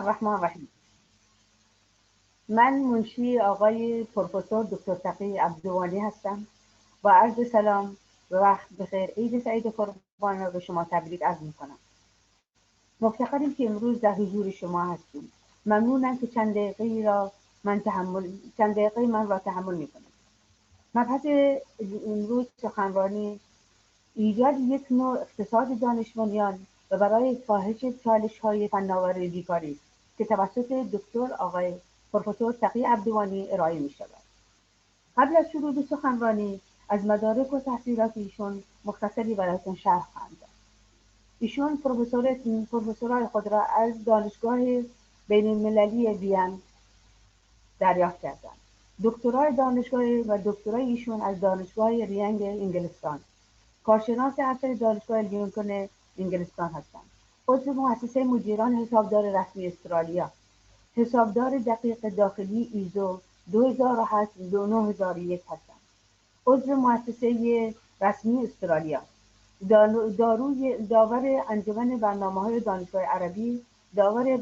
الرحمن الرحیم. من منشی آقای پروفسور دکتر تقی عبدوانی هستم. با عرض سلام و وقت بخیر، عید سعید قربان را به شما تبریک عرض میکنم. مفتخریم که امروز در حضور شما هستیم. ممنونم که چند دقیقه من را تحمل میکنید. مبحث امروز سخنرانی ایجاد یک نوع اقتصاد دانشمندان و برای کاهش چالش‌های فناوری بیکاری است که توسط دکتر آقای پروفسور تقی عبدوانی ارائه می‌شود. قبل از شروع به سخنرانی از مدارک و تحصیلات ایشون مختصری برایتان شرح خواهم داد. ایشون پروفسورای خود را از دانشگاه بین‌المللی وین دریافت کردند. دکترای دانشگاه و دکترای ایشون از دانشگاه رینگ انگلستان، کارشناس ارشد دانشگاه لینکلن انگلستان هستند. عضو مؤسسه مدیران حسابدار رسمی استرالیا، حسابدار دقیق داخلی ایزو 2008-9001 هستند. عضو مؤسسه رسمی استرالیا، داور انجمن برنامه‌های دانشگاه عربی، داور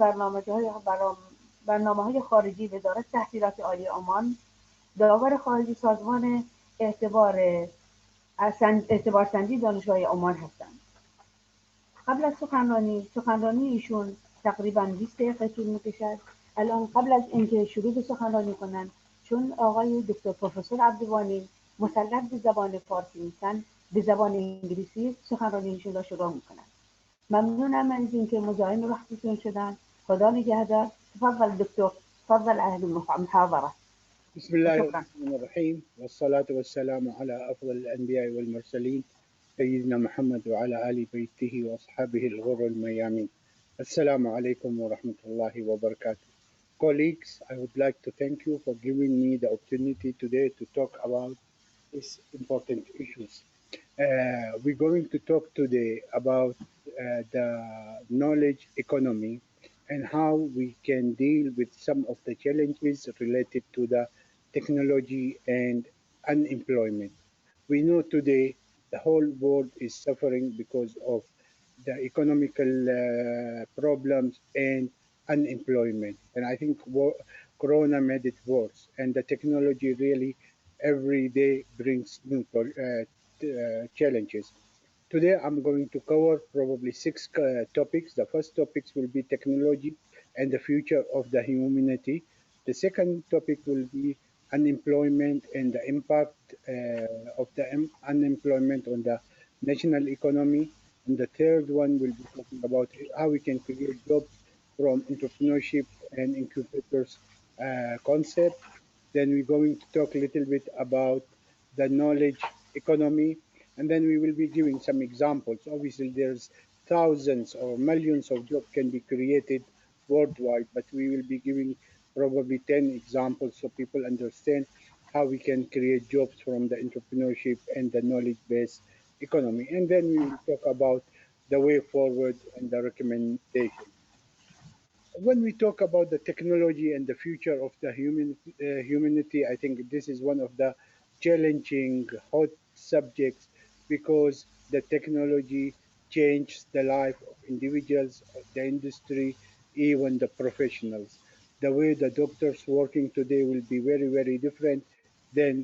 برنامه‌های خارجی وزارت تحصیلات عالی عمان، داور خارجی سازمان اعتبارسنجی دانشگاه عمان هستند. قبل از سخنرانی ایشون تقریبا 20 دقیقه طول می‌کشد. الان قبل از اینکه شروع به سخنرانی کنند، چون آقای دکتر پروفسور عبدوانی مسلط به زبان فارسی نیستند، به زبان انگلیسی سخنرانی ایشون را شروع می‌کنند. ممنونم از اینکه مزاحم وقتتون شدن. خدا نگهدار. تفضل دکتر، تفضل اهل المحاضره. بسم الله وشكرا. الرحمن الرحيم والصلاة والسلام على أفضل الأنبياء والمرسلين سيدنا محمد وعلى آل بيته وأصحابه الغر الميامين. Assalamu alaikum wa rahmatullahi wa barakatuh. Colleagues, I would like to thank you for giving me the opportunity today to talk about these important issues. We're going to talk today about the knowledge economy and how we can deal with some of the challenges related to the technology and unemployment. We know today the whole world is suffering because of the economical problems and unemployment. And I think Corona made it worse. And the technology really every day brings new challenges. Today I'm going to cover probably six topics. The first topics will be technology and the future of the humanity. The second topic will be unemployment and the impact of the unemployment on the national economy. And the third one will be talking about how we can create jobs from entrepreneurship and incubators concept. Then we're going to talk a little bit about the knowledge economy, and then we will be giving some examples. Obviously, there's thousands or millions of jobs can be created worldwide, but we will be giving probably 10 examples so people understand how we can create jobs from the entrepreneurship and the knowledge-based economy. And then we will talk about the way forward and the recommendation. When we talk about the technology and the future of the humanity, I think this is one of the challenging hot subjects because the technology changed the life of individuals, of the industry, even the professionals. The way the doctors working today will be very, very different than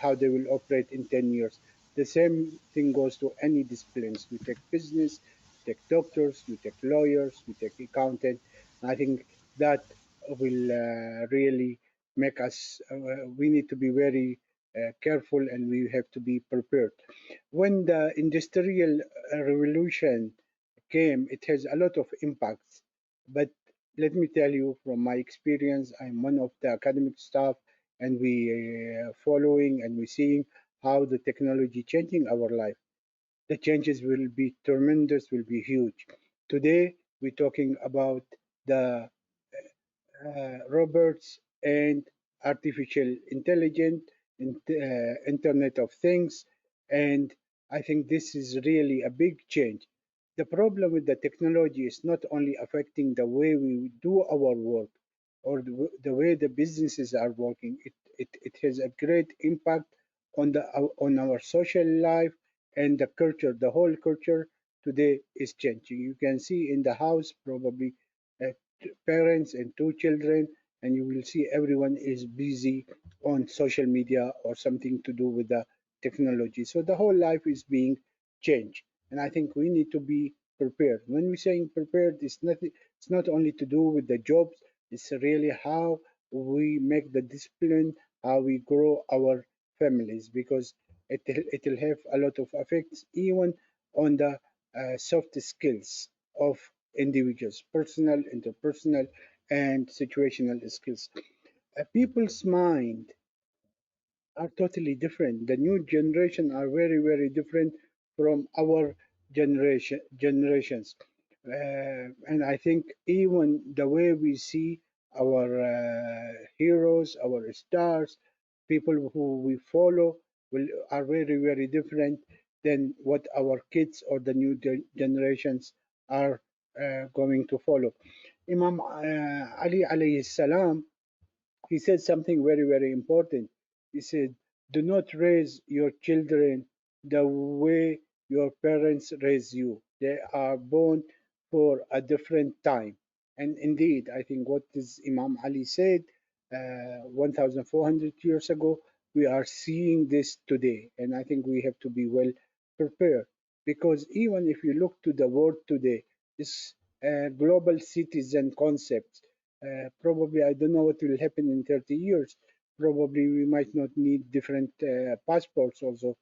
how they will operate in 10 years. The same thing goes to any disciplines. You take business, you take doctors, you take lawyers, you take accountants. I think that will really make us, we need to be very careful and we have to be prepared. When the industrial revolution came, it has a lot of impacts. But let me tell you from my experience, I'm one of the academic staff and we following and we seeing how the technology changing our life. The changes will be tremendous, will be huge. Today, we're talking about the robots and artificial intelligence, Internet of Things, and I think this is really a big change. The problem with the technology is not only affecting the way we do our work or the way the businesses are working, it has a great impact on our social life and the culture. The whole culture today is changing. You can see in the house probably parents and two children, and you will see everyone is busy on social media or something to do with the technology. So the whole life is being changed, and I think we need to be prepared. When we're saying prepared, it's not only to do with the jobs, it's really how we make the discipline, how we grow our families, because it'll have a lot of effects even on the soft skills of individuals, personal, interpersonal, and situational skills. People's mind are totally different. The new generation are very, very different from our generations. And I think even the way we see our heroes, our stars, people who we follow are very, very different than what our kids or the new generations are going to follow. Imam Ali alayhi salam, he said something very, very important. He said, "Do not raise your children the way your parents raise you. They are born for a different time." And indeed, I think what is Imam Ali said 1,400 years ago, we are seeing this today. And I think we have to be well prepared, because even if you look to the world today, this global citizen concept, probably I don't know what will happen in 30 years. Probably we might not need different passports also.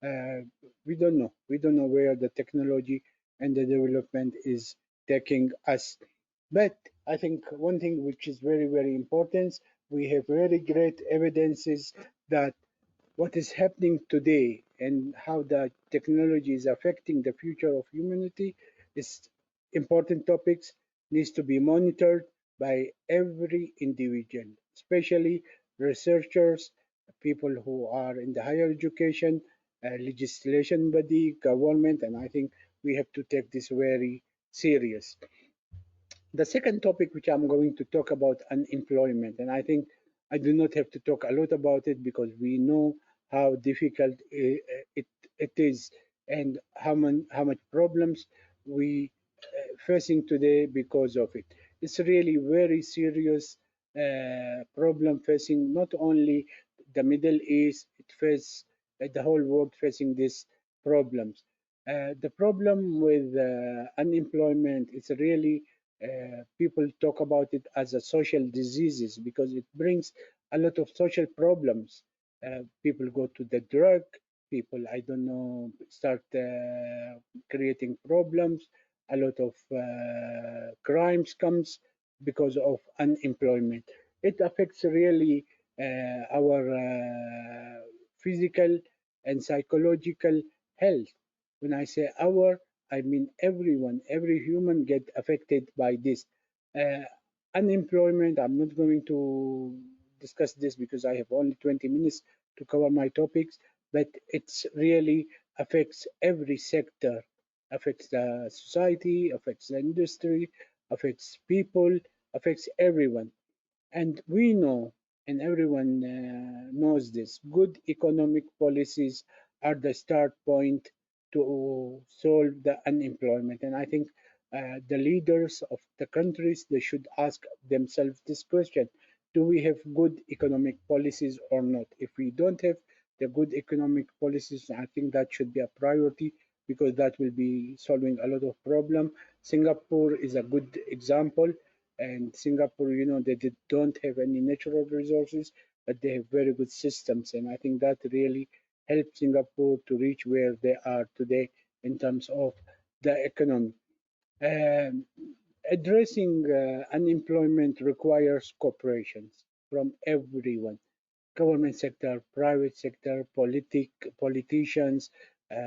Uh, we don't know. We don't know where the technology and the development is taking us. But I think one thing which is very, very important, we have very great evidences that what is happening today and how the technology is affecting the future of humanity is important topics, needs to be monitored by every individual, especially researchers, people who are in the higher education, legislation body, government, and I think we have to take this very serious. The second topic which I'm going to talk about, unemployment, and I think I do not have to talk a lot about it because we know how difficult it is, and how much problems we facing today because of it. It's really very serious problem facing not only the Middle East, it faces the whole world facing these problems. The problem with unemployment is really people talk about it as a social diseases because it brings a lot of social problems. People go to the drug, people, I don't know, start creating problems. A lot of crimes comes because of unemployment. It affects really our physical and psychological health. When I say our, I mean everyone, every human get affected by this. Uh, Unemployment, I'm not going to discuss this because I have only 20 minutes to cover my topics, but it's really affects every sector, affects the society, affects the industry, affects people, affects everyone. And we know, and everyone knows this, good economic policies are the start point to solve the unemployment. And I think the leaders of the countries, they should ask themselves this question: do we have good economic policies or not? If we don't have the good economic policies, I think that should be a priority because that will be solving a lot of problem. Singapore is a good example, and Singapore, don't have any natural resources, but they have very good systems, and I think that really helped Singapore to reach where they are today in terms of the economy. Um, Addressing unemployment requires cooperations from everyone: government sector, private sector, politicians,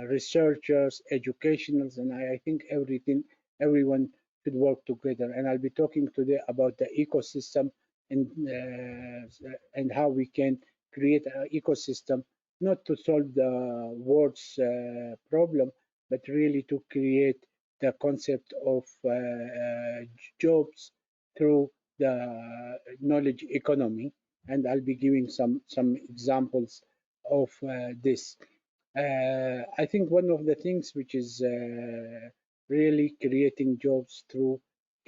researchers, educationals, and I think everyone should work together. And I'll be talking today about the ecosystem and how we can create an ecosystem not to solve the world's problem, but really to create the concept of jobs through the knowledge economy, and I'll be giving some examples of this. I think one of the things which is really creating jobs through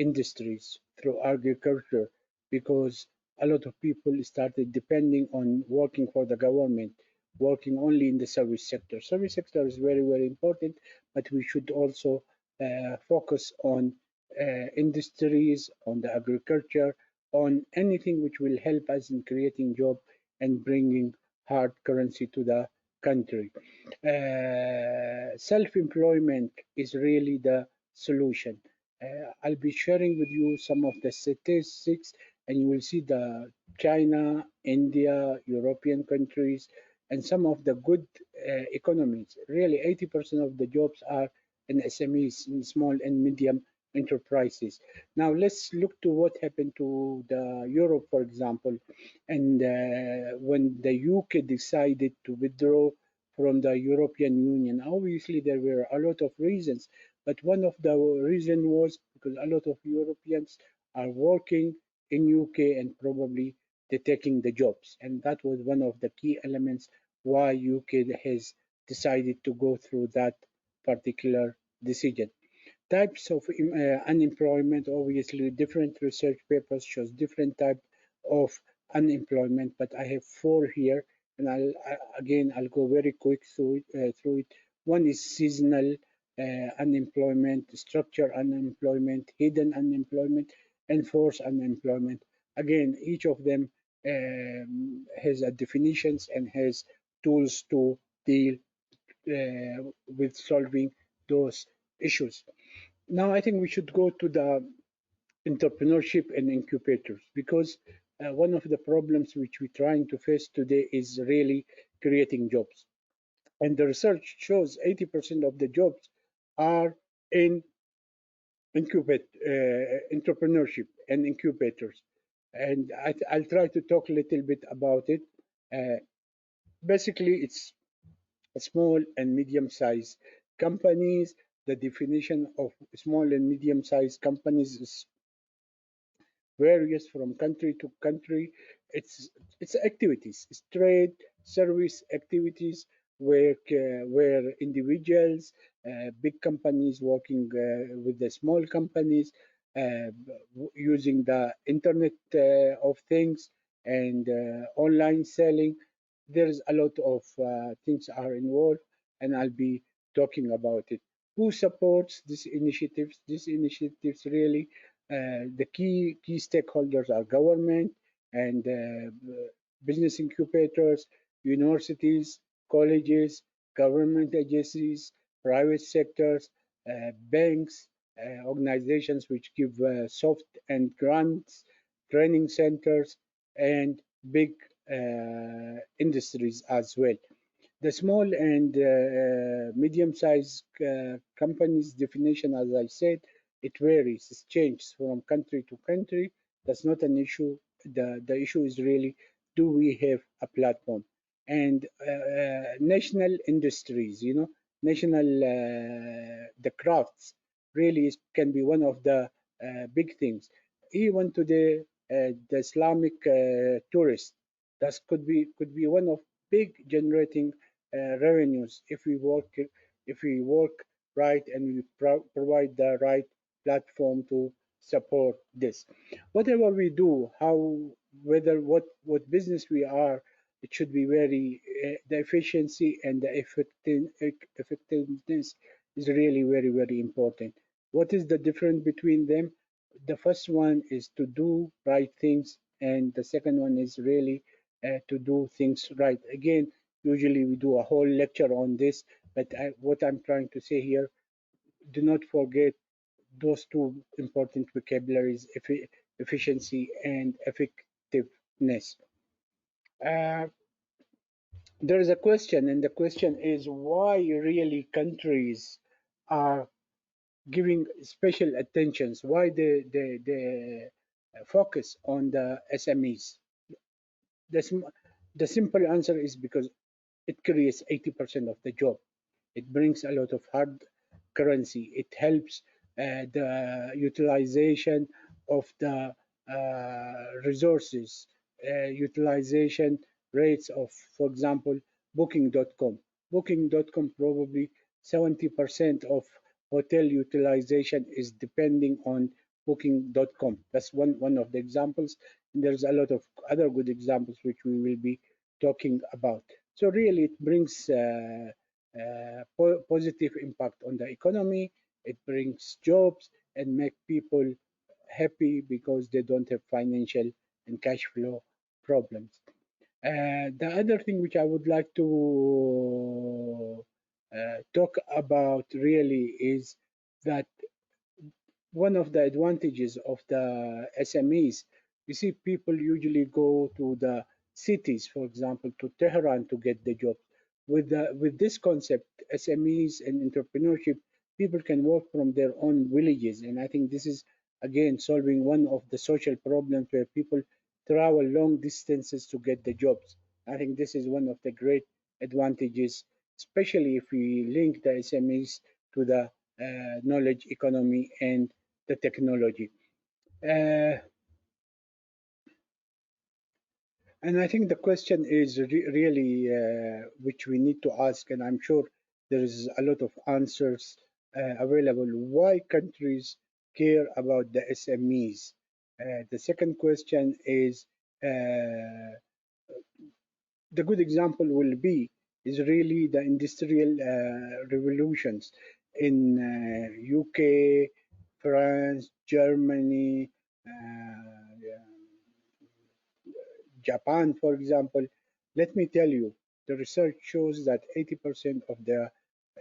industries, through agriculture, because a lot of people started depending on working for the government, working only in the service sector. Service sector is very, very important, but we should also focus on industries, on the agriculture, on anything which will help us in creating job and bringing hard currency to the country. Self-employment is really the solution. I'll be sharing with you some of the statistics, and you will see the China, India, European countries, and some of the good economies. Really, 80% of the jobs are in SMEs, in small and medium enterprises. Now, let's look to what happened to the Europe, for example, and when the UK decided to withdraw from the European Union. Obviously, there were a lot of reasons, but one of the reason was because a lot of Europeans are working in UK and probably they're taking the jobs, and that was one of the key elements why UK has decided to go through that particular decision. Types of unemployment, obviously different research papers shows different type of unemployment, but I have four here, and I'll go very quick through it. One is seasonal unemployment, structure unemployment, hidden unemployment, and forced unemployment. Again, each of them has a definitions and has tools to deal with solving those issues. Now, I think we should go to the entrepreneurship and incubators, because one of the problems which we're trying to face today is really creating jobs. And the research shows 80% of the jobs are in entrepreneurship and incubators. And I'll try to talk a little bit about it. Uh, Basically, it's small and medium-sized companies. The definition of small and medium-sized companies is varies from country to country. It's it's activities, it's trade, service activities where individuals, big companies working with the small companies, using the internet of things and online selling. There's a lot of things are involved, and I'll be talking about it. Who supports these initiatives? These initiatives really the key stakeholders are government and business incubators, universities, colleges, government agencies, private sectors, banks, organizations which give soft and grants, training centers, and big industries as well. The small and medium-sized companies definition, as I said, it varies. It changes from country to country. That's not an issue. The issue is really, do we have a platform? And national industries, national the crafts really can be one of the big things. Even today, the Islamic tourist, that could be one of big generating revenues if we work right and we provide the right platform to support this. Whatever we do, how whether what business we are, it should be very the efficiency and the effectiveness is really very, very important. What is the difference between them? The first one is to do right things, and the second one is really to do things right. Again, usually we do a whole lecture on this, but what I'm trying to say here, do not forget those two important vocabularies: efficiency and effectiveness. Uh, there is a question, and the question is why really countries are giving special attentions, why they focus on the SMEs. The, the simple answer is because it creates 80% of the job. It brings a lot of hard currency. It helps the utilization of the resources, utilization rates of, for example, Booking.com. Booking.com probably 70% of hotel utilization is depending on Booking.com. That's one of the examples. And there's a lot of other good examples which we will be talking about. So really, it brings positive impact on the economy. It brings jobs and make people happy because they don't have financial and cash flow problems. The other thing which I would like to talk about really is that one of the advantages of the SMEs, you see, people usually go to the cities, for example, to Tehran to get the job. With this concept, SMEs and entrepreneurship, people can work from their own villages, and I think this is again solving one of the social problems where people travel long distances to get the jobs. I think this is one of the great advantages, especially if we link the SMEs to the knowledge economy and the technology. Uh, and I think the question is really which we need to ask, and I'm sure there is a lot of answers available. Why countries care about the SMEs? The second question is the good example will be is really the industrial revolutions in UK, France, Germany, Japan, for example. Let me tell you, the research shows that 80% of the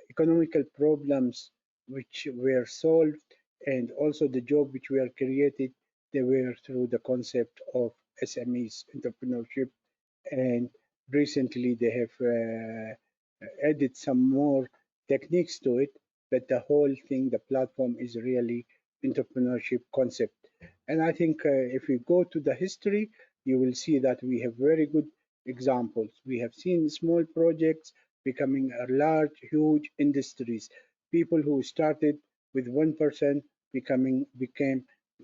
economical problems which were solved and also the job which were created, they were through the concept of SMEs, entrepreneurship, and recently they have added some more techniques to it, but the whole thing, the platform is really entrepreneurship concept. And I think if we go to the history, you will see that we have very good examples. We have seen small projects becoming a large, huge industries. People who started with 1% became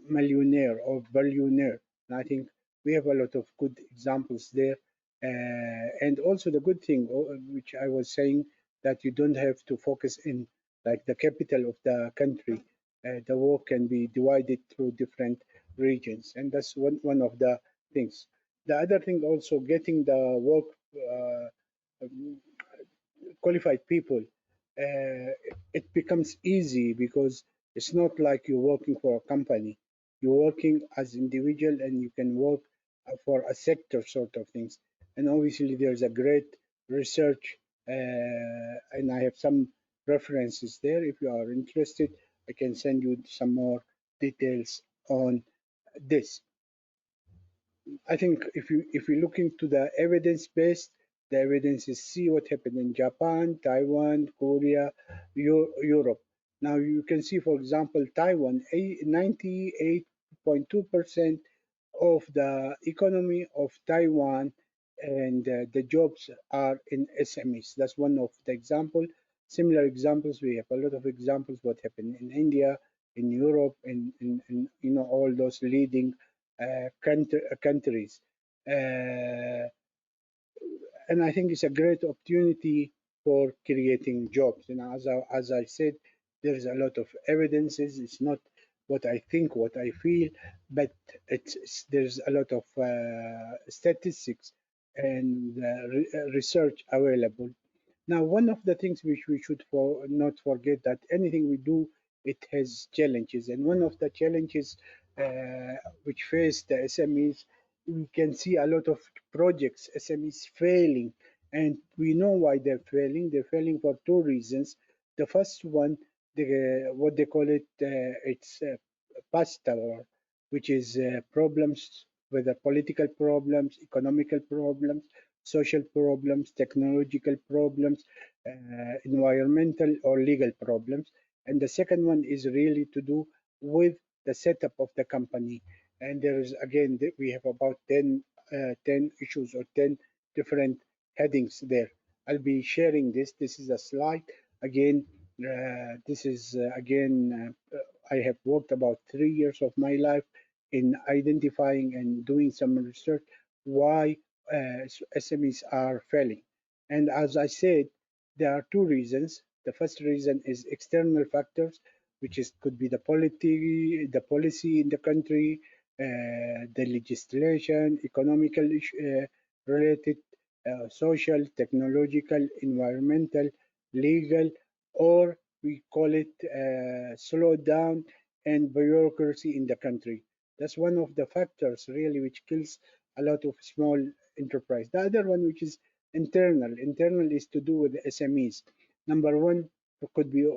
millionaire or billionaire. And I think we have a lot of good examples there. And also the good thing, which I was saying, that you don't have to focus in like the capital of the country. The work can be divided through different regions, and that's one of the things. The other thing also getting the work qualified people, it becomes easy because it's not like you're working for a company. You're working as individual and you can work for a sector sort of things. And obviously there's a great research and I have some references there. If you are interested, I can send you some more details on this. I think if we look into the evidence based, the evidence is see what happened in Japan, Taiwan, Korea, Europe. Now you can see, for example, Taiwan, 98.2% of the economy of Taiwan and the jobs are in SMEs. That's one of the example. Similar examples, we have a lot of examples what happened in India, in Europe, in all those leading countries. Uh, and I think it's a great opportunity for creating jobs. And as I said, there is a lot of evidences. It's not what I think, what I feel, but there's a lot of statistics and research available. Now, one of the things which we should not forget that anything we do, it has challenges, and one of the challenges which face the SMEs, we can see a lot of projects, SMEs failing, and we know why they're failing. They're failing for two reasons. The first one, what they call it, it's PASTA, which is problems, whether political problems, economical problems, social problems, technological problems, environmental or legal problems. And the second one is really to do with the setup of the company. And there is, again, we have about 10 issues or 10 different headings there. I'll be sharing this. This is a slide. Again, this is, I have worked about 3 years of my life in identifying and doing some research why SMEs are failing. And as I said, there are two reasons. The first reason is external factors. which is could be the policy in the country, the legislation, economical related, social, technological, environmental, legal, or we call it slowdown and bureaucracy in the country. That's one of the factors really which kills a lot of small enterprise. The other one, which is internal. Internal is to do with the SMEs. Number one could be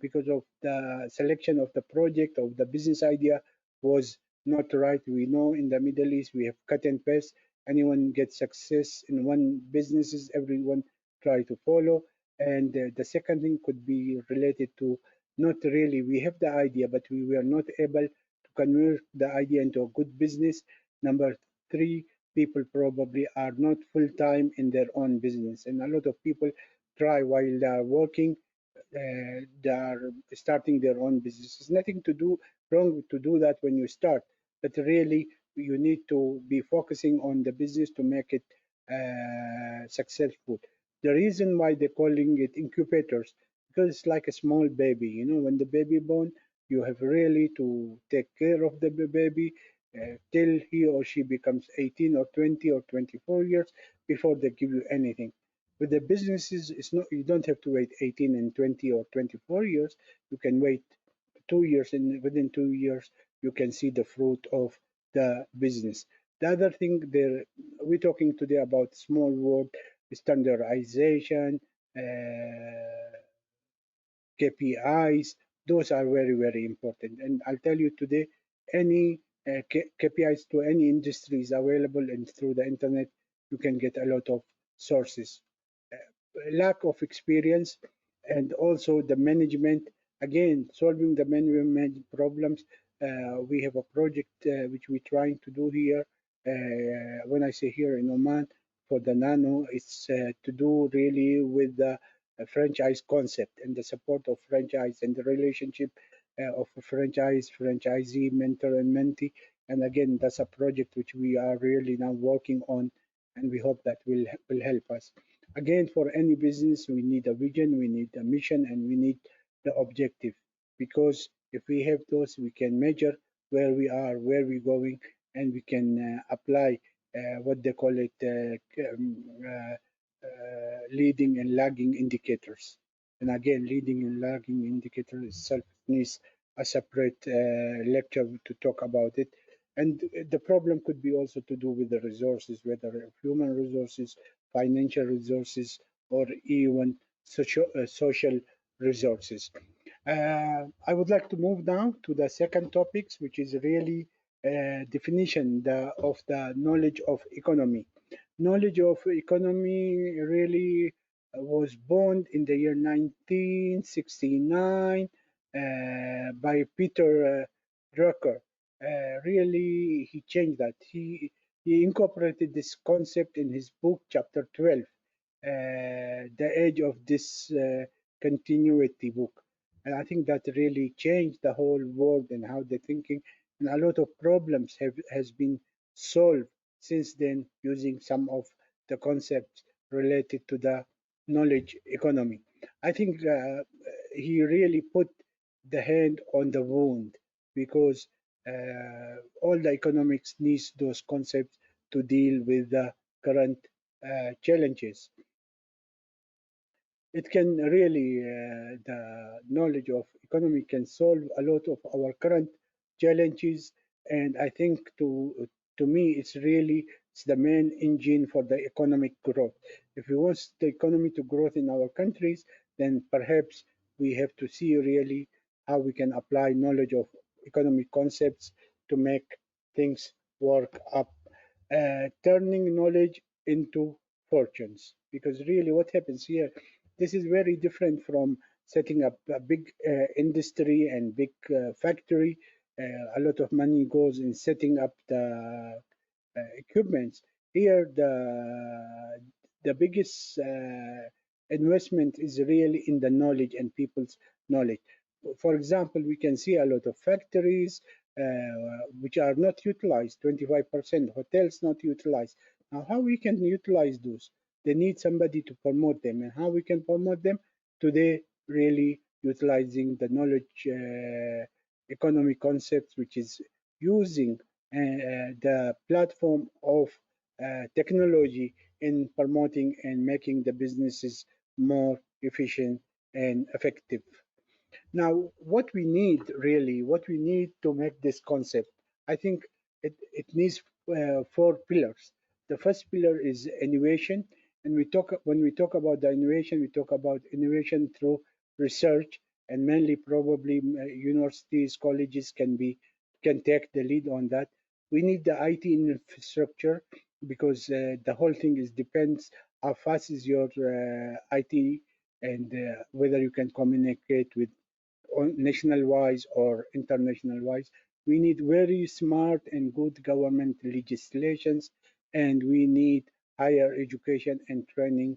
because of the selection of the project, of the business idea was not right. We know in the Middle East we have cut and paste. Anyone gets success in one businesses, everyone try to follow. And the second thing could be related to not really we have the idea, but we were not able to convert the idea into a good business. Number three, people probably are not full time in their own business, and a lot of people try while they are working, they are starting their own business. There's nothing to do wrong to do that when you start, but really you need to be focusing on the business to make it successful. The reason why they're calling it incubators, because it's like a small baby. You know, when the baby born, you have really to take care of the baby till he or she becomes 18 or 20 or 24 years before they give you anything. With the businesses, it's not, you don't have to wait 18 and 20 or 24 years. You can wait 2 years, and within 2 years you can see the fruit of the business. The other thing there, we're talking today about small word standardization, KPIs. Those are very, very important. And I'll tell you today, any KPIs to any industry is available, and through the internet, you can get a lot of sources. Lack of experience and also the management, again solving the management problems. We have a project which we're trying to do here, when I say here in Oman, for the nano, it's to do really with the franchise concept and the support of franchise and the relationship of a franchise, franchisee, mentor and mentee. And again, that's a project which we are really now working on, and we hope that will help us. Again, for any business, we need a vision, we need a mission, and we need the objective. Because if we have those, we can measure where we are, where we're going, and we can apply what they call it leading and lagging indicators. And again, leading and lagging indicators itself needs a separate lecture to talk about it. And the problem could be also to do with the resources, whether human resources, financial resources, or even social resources. I would like to move now to the second topics, which is really definition of the knowledge of economy. Knowledge of economy really was born in the year 1969 by Peter Drucker. Really, he changed that. He incorporated this concept in his book, chapter 12, the age of this continuity book. And I think that really changed the whole world and how they're thinking. And a lot of problems has been solved since then using some of the concepts related to the knowledge economy. I think he really put the hand on the wound, because all the economics needs those concepts to deal with the current challenges. It can really, the knowledge of economy can solve a lot of our current challenges. And I think to me, it's the main engine for the economic growth. If we want the economy to grow in our countries, then perhaps we have to see really how we can apply knowledge of economic concepts to make things work up, turning knowledge into fortunes. Because really what happens here, this is very different from setting up a big industry and big factory. A lot of money goes in setting up the equipments. Here, the biggest investment is really in the knowledge and people's knowledge. For example, we can see a lot of factories which are not utilized, 25%, hotels not utilized. Now, how we can utilize those? They need somebody to promote them, and how we can promote them? Today, really, utilizing the knowledge economy concepts, which is using the platform of technology in promoting and making the businesses more efficient and effective. Now, what we need really, what we need to make this concept, I think it needs four pillars. The first pillar is innovation, and when we talk about the innovation, we talk about innovation through research, and mainly probably universities, colleges can take the lead on that. We need the IT infrastructure because the whole thing is depends how fast is your IT and whether you can communicate with national wise or international wise. We need very smart and good government legislations, and we need higher education and training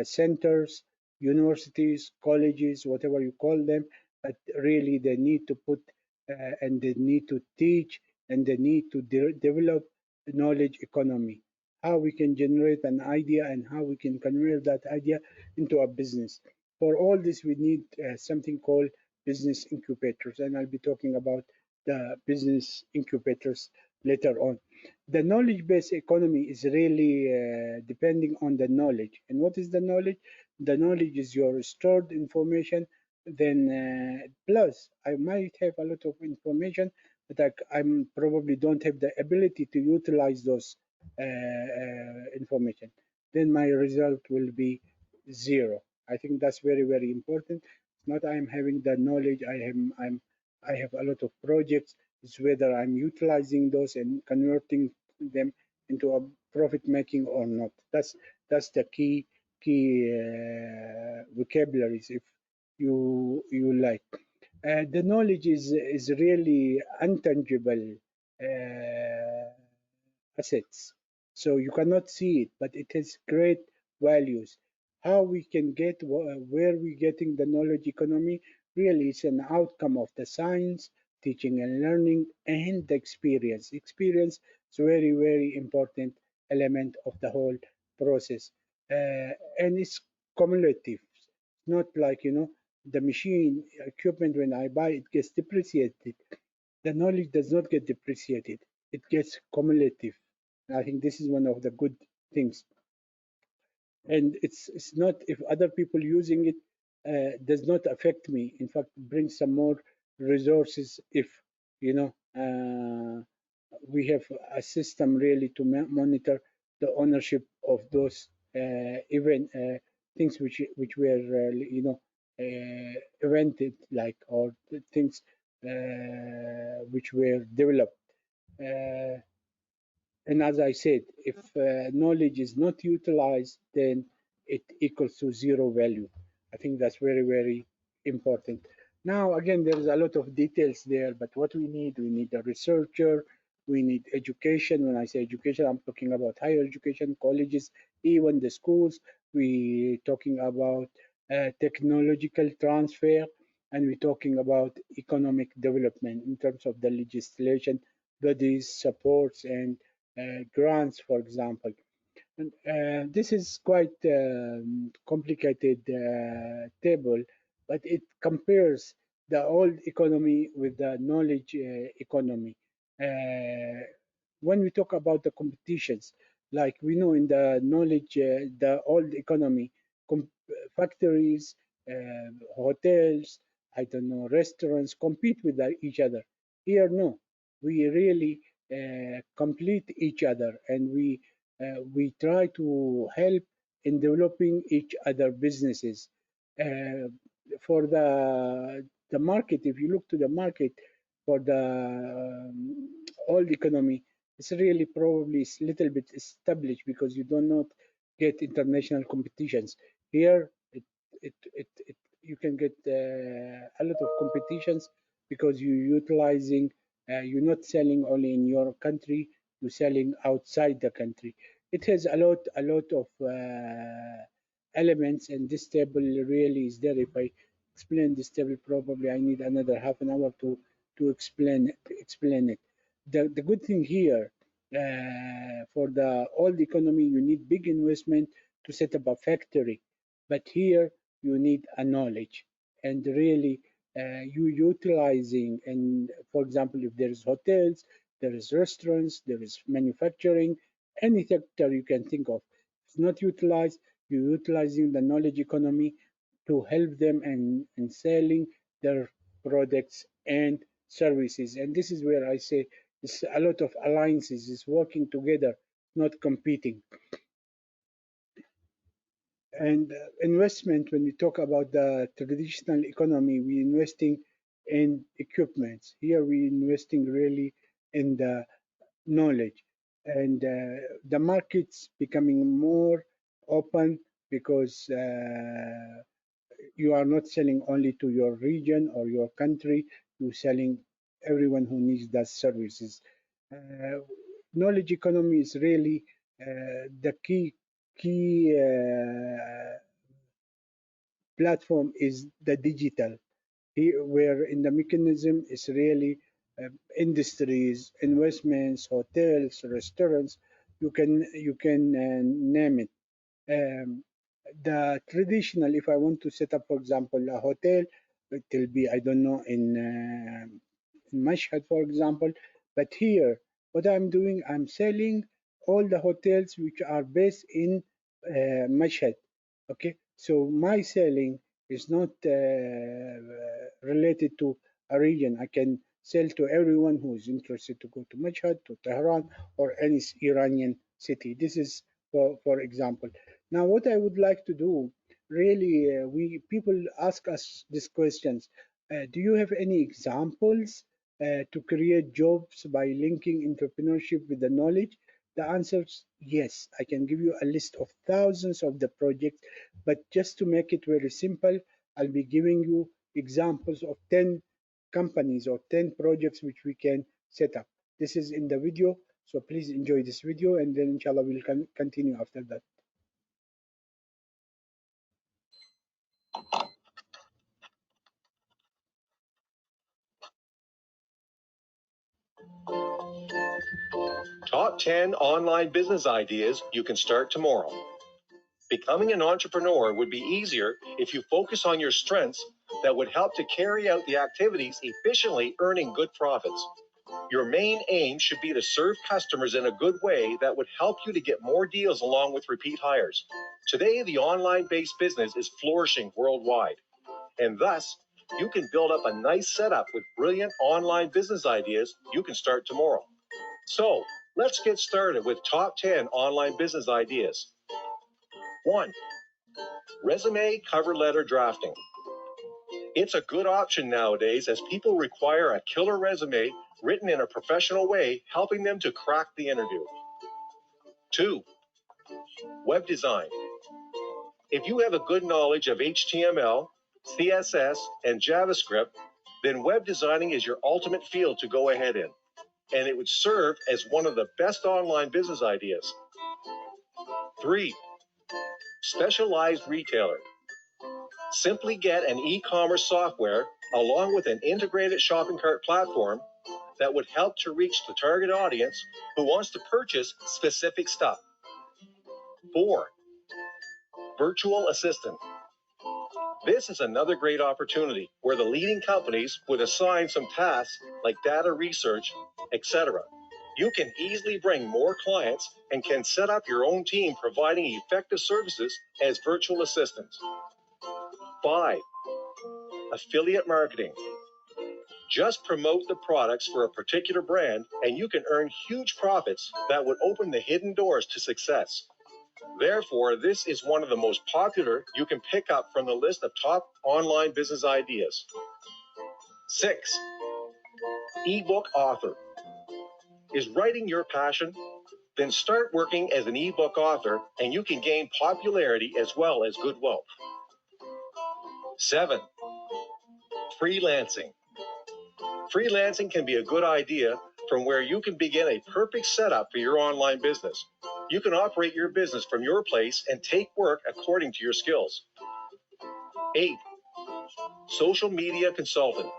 centers, universities, colleges, whatever you call them. But really, they need to put and they need to teach and they need to develop the knowledge economy. How we can generate an idea and how we can convert that idea into a business. For all this, we need something called business incubators, and I'll be talking about the business incubators later on. The knowledge-based economy is really depending on the knowledge. And what is the knowledge? The knowledge is your stored information. Then plus, I might have a lot of information, but I'm probably don't have the ability to utilize those information. Then my result will be zero. I think that's very, very important. It's not I'm having the knowledge. I have a lot of projects. It's whether I'm utilizing those and converting them into a profit making or not. That's the key vocabularies, if you like. The knowledge is really intangible assets. So you cannot see it, but it has great values. How we can get where we getting the knowledge economy really is an outcome of the science, teaching and learning, and the experience. Experience is a very, very important element of the whole process. And it's cumulative. It's not like, the machine equipment when I buy it gets depreciated. The knowledge does not get depreciated. It gets cumulative. I think this is one of the good things. And it's not if other people using it does not affect me. In fact, bring some more resources if you know we have a system really to monitor the ownership of those event things which were invented like or things which were developed. Uh, and as I said, if knowledge is not utilized, then it equals to zero value. I think that's very, very important. Now, again, there's a lot of details there, but what we need a researcher, we need education. When I say education, I'm talking about higher education, colleges, even the schools. We talking about technological transfer, and we're talking about economic development in terms of the legislation, bodies, supports, and grants, for example. And, this is quite complicated table, but it compares the old economy with the knowledge economy. Uh, when we talk about the competitions, like we know in the knowledge, the old economy, factories, hotels, I don't know, restaurants compete with each other. Here, no, we really complete each other, and we try to help in developing each other businesses. Uh, for the market, if you look to the market for the old economy, it's really probably a little bit established because you do not get international competitions. Here, you can get a lot of competitions because you're utilizing, you're not selling only in your country, you're selling outside the country. It has a lot of elements, and this table really is there. If I explain this table, probably I need another half an hour to explain it. The good thing here for the old economy, you need big investment to set up a factory, but here you need a knowledge, and really you utilizing, and for example, if there is hotels, there is restaurants, there is manufacturing, any sector you can think of. It's not utilized, you're utilizing the knowledge economy to help them in selling their products and services. And this is where I say it's a lot of alliances is working together, not competing. And investment, when we talk about the traditional economy, we investing in equipment. Here we investing really in the knowledge, and the market's becoming more open because you are not selling only to your region or your country, you're selling everyone who needs that services. Uh, Knowledge economy is really the key platform is the digital. Here, where in the mechanism is really industries, investments, hotels, restaurants. You can name it. Um, the traditional, if I want to set up, for example, a hotel, it will be, I don't know, in Mashhad, for example. But here, what I'm doing, I'm selling all the hotels which are based in Mashhad. Okay, so my selling is not related to a region. I can sell to everyone who is interested to go to Mashhad, to Tehran, or any Iranian city. This is for example. Now, what I would like to do, really, we people ask us these questions. Do you have any examples to create jobs by linking entrepreneurship with the knowledge? The answer is yes. I can give you a list of thousands of the projects, but just to make it very simple, I'll be giving you examples of 10 companies or 10 projects which we can set up. This is in the video, so please enjoy this video, and then inshallah we'll continue after that. Top 10 online business ideas you can start tomorrow. Becoming an entrepreneur would be easier if you focus on your strengths that would help to carry out the activities efficiently, earning good profits. Your main aim should be to serve customers in a good way that would help you to get more deals along with repeat hires. Today, the online-based business is flourishing worldwide, and thus, you can build up a nice setup with brilliant online business ideas you can start tomorrow. So, let's get started with top 10 online business ideas. 1. Resume cover letter drafting. It's a good option nowadays as people require a killer resume written in a professional way, helping them to crack the interview. 2. Web design. If you have a good knowledge of HTML, CSS, and JavaScript, then web designing is your ultimate field to go ahead in, and it would serve as one of the best online business ideas. 3. Specialized retailer. Simply get an e-commerce software along with an integrated shopping cart platform that would help to reach the target audience who wants to purchase specific stuff. 4. Virtual assistant. This is another great opportunity where the leading companies would assign some tasks like data research, etc. You can easily bring more clients and can set up your own team providing effective services as virtual assistants. 5. Affiliate marketing. Just promote the products for a particular brand and you can earn huge profits that would open the hidden doors to success. Therefore, this is one of the most popular you can pick up from the list of top online business ideas. 6. Ebook author. Is writing your passion? Then start working as an ebook author and you can gain popularity as well as good wealth. 7. Freelancing. Freelancing can be a good idea from where you can begin a perfect setup for your online business. You can operate your business from your place and take work according to your skills. 8. Social media consultant.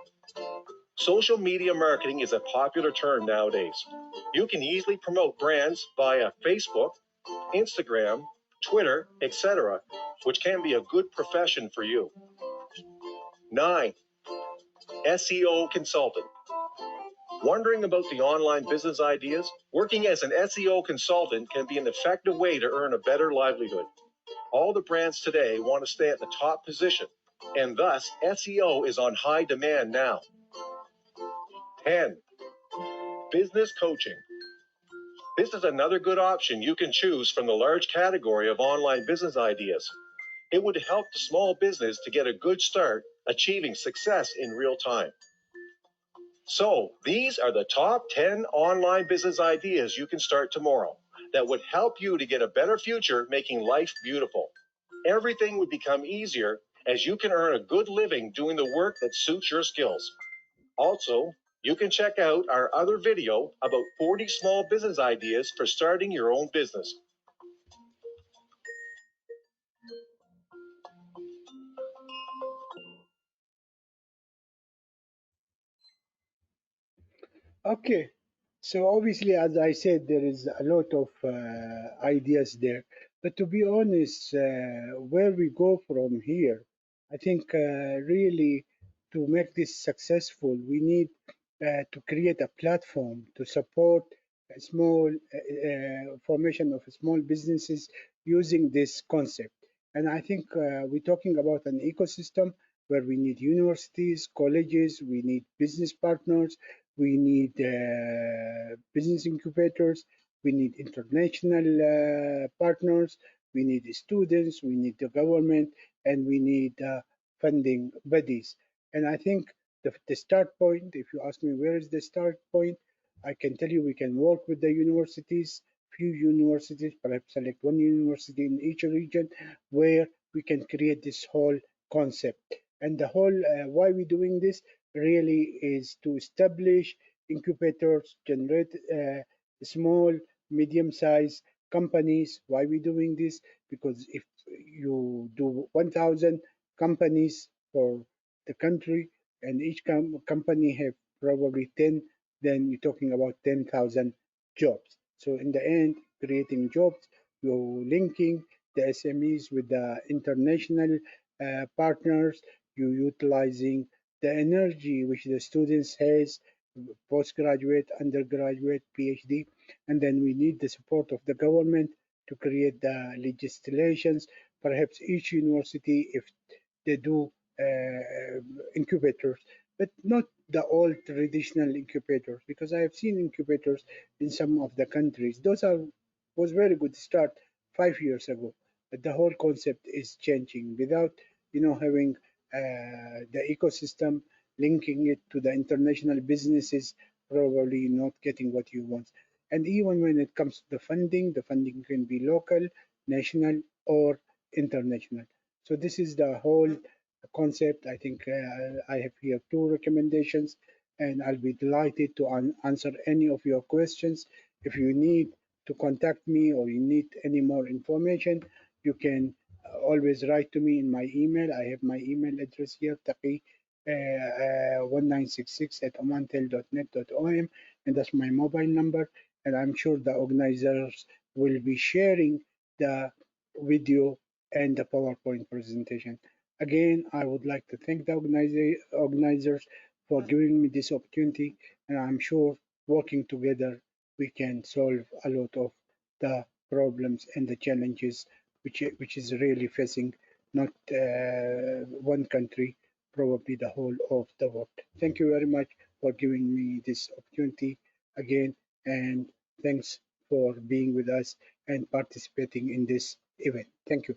Social media marketing is a popular term nowadays. You can easily promote brands via Facebook, Instagram, Twitter, etc., which can be a good profession for you. 9. SEO consultant. Wondering about the online business ideas? Working as an SEO consultant can be an effective way to earn a better livelihood. All the brands today want to stay at the top position, and thus SEO is on high demand now. 10. Business coaching. This is another good option you can choose from the large category of online business ideas. It would help the small business to get a good start, achieving success in real time. So, these are the top 10 online business ideas you can start tomorrow that would help you to get a better future making life beautiful. Everything would become easier as you can earn a good living doing the work that suits your skills. Also, you can check out our other video about 40 small business ideas for starting your own business. Okay, so obviously, as I said, there is a lot of ideas there. But to be honest, where we go from here, I think really to make this successful, we need to create a platform to support a small formation of small businesses using this concept. And I think we're talking about an ecosystem where we need universities, colleges, we need business partners, we need business incubators, we need international partners, we need students, we need the government, and we need funding bodies. And I think the start point, if you ask me where is the start point, I can tell you we can work with the universities, few universities, perhaps select one university in each region where we can create this whole concept. And the whole why we're doing this really is to establish incubators, generate small, medium-sized companies. Why we doing this? Because if you do 1,000 companies for the country, and each company have probably 10, then you're talking about 10,000 jobs. So in the end, creating jobs, you're linking the SMEs with the international partners, you're utilizing the energy which the students has, postgraduate, undergraduate, PhD, and then we need the support of the government to create the legislations. Perhaps each university, if they do incubators, but not the old traditional incubators, because I have seen incubators in some of the countries. Those are was very good start 5 years ago, but the whole concept is changing without having the ecosystem linking it to the international businesses, probably not getting what you want. And even when it comes to the funding can be local, national, or international. So this is the whole concept. I think I have here two recommendations, and I'll be delighted to answer any of your questions. If you need to contact me or you need any more information, you can always write to me in my email. I have my email address here, taqi 1966 at omantel.net.om, and that's my mobile number. And I'm sure the organizers will be sharing the video and the PowerPoint presentation. Again, I would like to thank the organizers for giving me this opportunity, and I'm sure working together we can solve a lot of the problems and the challenges which is really facing not one country, probably the whole of the world. Thank you very much for giving me this opportunity again, and thanks for being with us and participating in this event. Thank you.